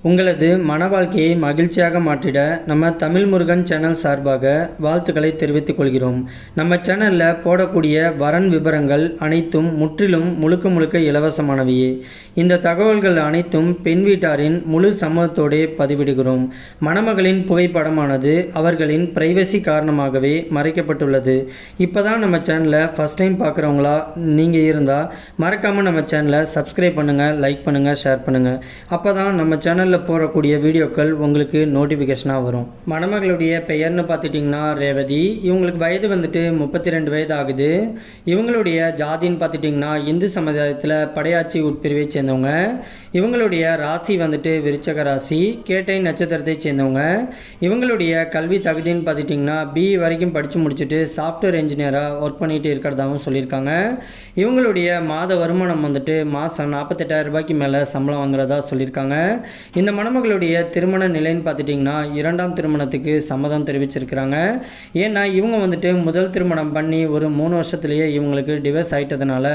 உங்களது மன வாழ்க்கையை மகிழ்ச்சியாக மாற்றிட நம்ம தமிழ் முருகன் சேனல் சார்பாக வாழ்த்துக்களை தெரிவித்துக் கொள்கிறோம். நம்ம சேனலில் போடக்கூடிய வரன் விவரங்கள் அனைத்தும் முற்றிலும் முழுக்க இலவசமானவையே. இந்த தகவல்கள் அனைத்தும் பெண் வீட்டாரின் முழு சம்மதத்தோடே பதிவிடுகிறோம். மணமகளின் புகைப்படமானது அவர்களின் பிரைவசி காரணமாகவே மறைக்கப்பட்டுள்ளது. இப்போ தான் நம்ம சேனலை ஃபஸ்ட் டைம் பார்க்குறவங்களா நீங்கள் இருந்தால் மறக்காமல் நம்ம சேனலை சப்ஸ்கிரைப் பண்ணுங்கள், லைக் பண்ணுங்கள், ஷேர் பண்ணுங்கள். அப்போ தான் நம்ம சேனல் போடக்கூடிய வீடியோக்கள் உங்களுக்கு நோட்டிஃபிகேஷனாக வரும். மணமகளுடைய பெயர்னு பார்த்துட்டிங்கன்னா ரேவதி. இவங்களுக்கு வயது வந்துட்டு 32 வயது ஆகுது. இவங்களுடைய ஜாதின்னு பார்த்துட்டிங்கன்னா இந்து சமுதாயத்தில் படையாச்சி உட்பிரிவை சேர்ந்தவங்க. இவங்களுடைய ராசி வந்துட்டு விருச்சக ராசி, கேட்டை நட்சத்திரத்தை சேர்ந்தவங்க. இவங்களுடைய கல்வி தகுதின்னு பார்த்துட்டிங்கன்னா பிஇ வரைக்கும் படித்து முடிச்சுட்டு சாஃப்ட்வேர் இன்ஜினியராக ஒர்க் பண்ணிகிட்டு இருக்கிறதாகவும் சொல்லியிருக்காங்க. இவங்களுடைய மாத வருமானம் வந்துட்டு மாதம் 48,000 ரூபாய்க்கு மேலே சம்பளம் வாங்குறதா சொல்லியிருக்காங்க. இந்த மணமகளுடைய திருமண நிலைன்னு பார்த்துட்டிங்கன்னா 2ஆம் திருமணத்துக்கு சம்மதம் தெரிவிச்சிருக்கிறாங்க. ஏன்னா இவங்க வந்துட்டு முதல் திருமணம் பண்ணி ஒரு 3 வருஷத்துலேயே இவங்களுக்கு டிவோர்ஸ் ஆகிட்டதுனால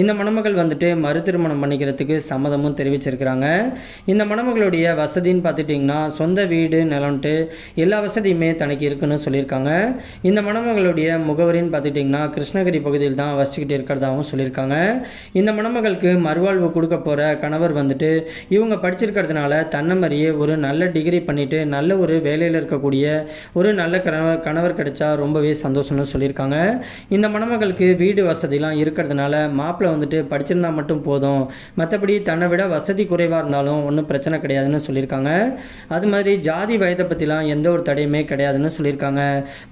இந்த மணமகள் வந்துட்டு மறு திருமணம் பண்ணிக்கிறதுக்கு சம்மதமும் தெரிவிச்சிருக்கிறாங்க. இந்த மணமகளுடைய வசதின்னு பார்த்துட்டிங்கன்னா சொந்த வீடு, நிலம்ட்டு எல்லா வசதியுமே தனக்கு இருக்குன்னு சொல்லியிருக்காங்க. இந்த மணமகளுடைய முகவரின்னு பார்த்துட்டிங்கன்னா கிருஷ்ணகிரி பகுதியில் தான் வசிச்சுக்கிட்டு இருக்கிறதாகவும் சொல்லியிருக்காங்க. இந்த மணமகளுக்கு மறுவாழ்வு கொடுக்க போகிற கணவர் வந்துட்டு இவங்க படிச்சிருக்கிறதுனால தன்னை மாதிரியே ஒரு நல்ல டிகிரி பண்ணிவிட்டு நல்ல ஒரு வேலையில் இருக்கக்கூடிய ஒரு நல்ல கணவர் கிடைச்சா ரொம்பவே சந்தோஷம்னு சொல்லியிருக்காங்க. இந்த மணமகளுக்கு வீடு வசதிலாம் இருக்கிறதுனால மாப்பிள்ளை வந்துட்டு படிச்சிருந்தா மட்டும் போதும், மற்றபடி தன்னை விட வசதி குறைவாக இருந்தாலும் ஒன்றும் பிரச்சனை கிடையாதுன்னு சொல்லியிருக்காங்க. அது மாதிரி ஜாதி வயதை பற்றிலாம் எந்த ஒரு தடையுமே கிடையாதுன்னு சொல்லியிருக்காங்க.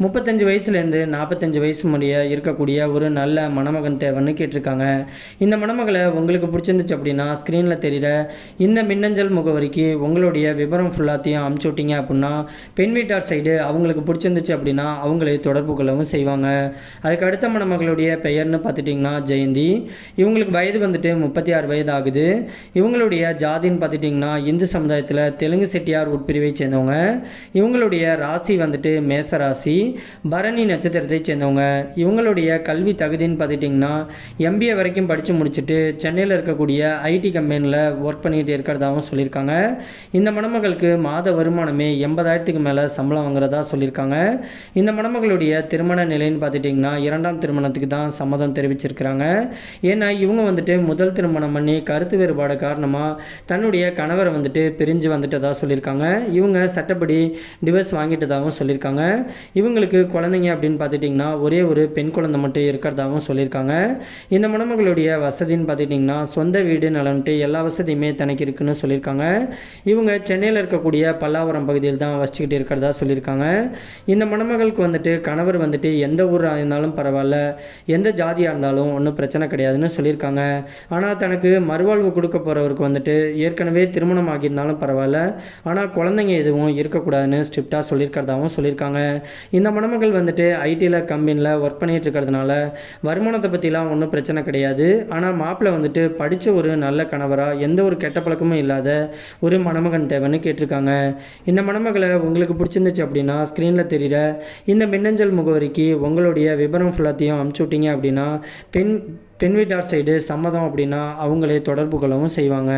35 வயசுலேருந்து 45 வயசு முடிய இருக்கக்கூடிய ஒரு நல்ல மணமகன் தேவைன்னு கேட்டிருக்காங்க. இந்த மணமகளை உங்களுக்கு பிடிச்சிருந்துச்சு அப்படின்னா ஸ்க்ரீனில் தெரிகிற இந்த மின்னஞ்சல் முகவரிக்கு உங்களுடைய விவரம் ஃபுல்லாத்தையும் அமுச்சு விட்டீங்க அப்படின்னா பெண் வீட்டார் சைடு அவங்களுக்கு பிடிச்சிருந்துச்சு அப்படின்னா அவங்களே தொடர்பு கொள்ளவும் செய்வாங்க. அதுக்கு அடுத்த மணமகளுடைய பெயர்னு பார்த்துட்டிங்கன்னா ஜெயந்தி. இவங்களுக்கு வயது வந்துட்டு 36 வயது ஆகுது. இவங்களுடைய ஜாதின்னு பார்த்துட்டிங்கன்னா இந்து சமுதாயத்தில் தெலுங்கு செட்டியார் உட்பிரிவை சேர்ந்தவங்க. இவங்களுடைய ராசி வந்துட்டு மேச ராசி, பரணி நட்சத்திரத்தை சேர்ந்தவங்க. இவங்களுடைய கல்வி தகுதின்னு பார்த்துட்டிங்கன்னா MBA வரைக்கும் படித்து முடிச்சுட்டு சென்னையில் இருக்கக்கூடிய ஐடி கம்பெனியில் ஒர்க் பண்ணிகிட்டு இருக்கிறதாகவும் சொல்லியிருக்காங்க. இந்த மணமகளுக்கு மாத வருமானமே 80,000க்கு மேலே சம்பளம் வாங்குறதா சொல்லியிருக்காங்க. இந்த மணமகளுடைய திருமண நிலைன்னு பார்த்துட்டிங்கன்னா 2ஆம் திருமணத்துக்கு தான் சம்மதம் தெரிவிச்சிருக்கிறாங்க. ஏன்னா இவங்க வந்துட்டு முதல் திருமணம் பண்ணி கருத்து வேறுபாடு காரணமாக தன்னுடைய கணவரை வந்துட்டு பிரிஞ்சு வந்துட்டதா சொல்லியிருக்காங்க. இவங்க சட்டப்படி டிவோர்ஸ் வாங்கிட்டதாகவும் சொல்லியிருக்காங்க. இவங்களுக்கு குழந்தைங்க அப்படின்னு பார்த்துட்டிங்கன்னா ஒரே ஒரு பெண் குழந்தை மட்டும் இருக்கிறதாகவும் சொல்லியிருக்காங்க. இந்த மணமகளுடைய வசதின்னு பார்த்துட்டிங்கன்னா சொந்த வீடு, நிலம்ட்டு எல்லா வசதியுமே தனக்கு இருக்குன்னு சொல்லியிருக்காங்க. இவங்க சென்னையில் இருக்கக்கூடிய பல்லாவரம் பகுதியில் தான் வசிச்சுக்கிட்டு இருக்கிறதா சொல்லியிருக்காங்க. இந்த மணமகளுக்கு வந்துட்டு கணவர் வந்துட்டு எந்த ஊராக இருந்தாலும் பரவாயில்ல, எந்த ஜாதியாக இருந்தாலும் ஒன்றும் பிரச்சனை கிடையாதுன்னு சொல்லியிருக்காங்க. ஆனால் தனக்கு மறுவாழ்வு கொடுக்க போகிறவருக்கு வந்துட்டு ஏற்கனவே திருமணம் ஆகியிருந்தாலும் பரவாயில்ல, ஆனால் குழந்தைங்க எதுவும் இருக்கக்கூடாதுன்னு ஸ்ட்ரிக்டாக சொல்லியிருக்கிறதாகவும் சொல்லியிருக்காங்க. இந்த மணமகள் வந்துட்டு ஐடியில் கம்பெனியில் ஒர்க் பண்ணிகிட்டு இருக்கிறதுனால வருமானத்தை பற்றிலாம் ஒன்றும் பிரச்சனை கிடையாது. ஆனால் மாப்பிள்ளை வந்துட்டு படித்த ஒரு நல்ல கணவராக எந்த ஒரு கெட்ட பழக்கமும் இல்லாத ஒரு மணமகன் தேவைன்னு கேட்டிருக்காங்க. இந்த மணமகளை உங்களுக்கு பிடிச்சிருந்துச்சு அப்படின்னா ஸ்க்ரீனில் தெரிகிற இந்த மின்னஞ்சல் முகவரிக்கு உங்களுடைய விவரம் ஃபுல்லாத்தையும் அமுச்சு விட்டீங்க அப்படின்னா பெண் வீட்டார் சைடு சம்மதம் அப்படின்னா அவங்களே தொடர்பு கொள்ளவும் செய்வாங்க.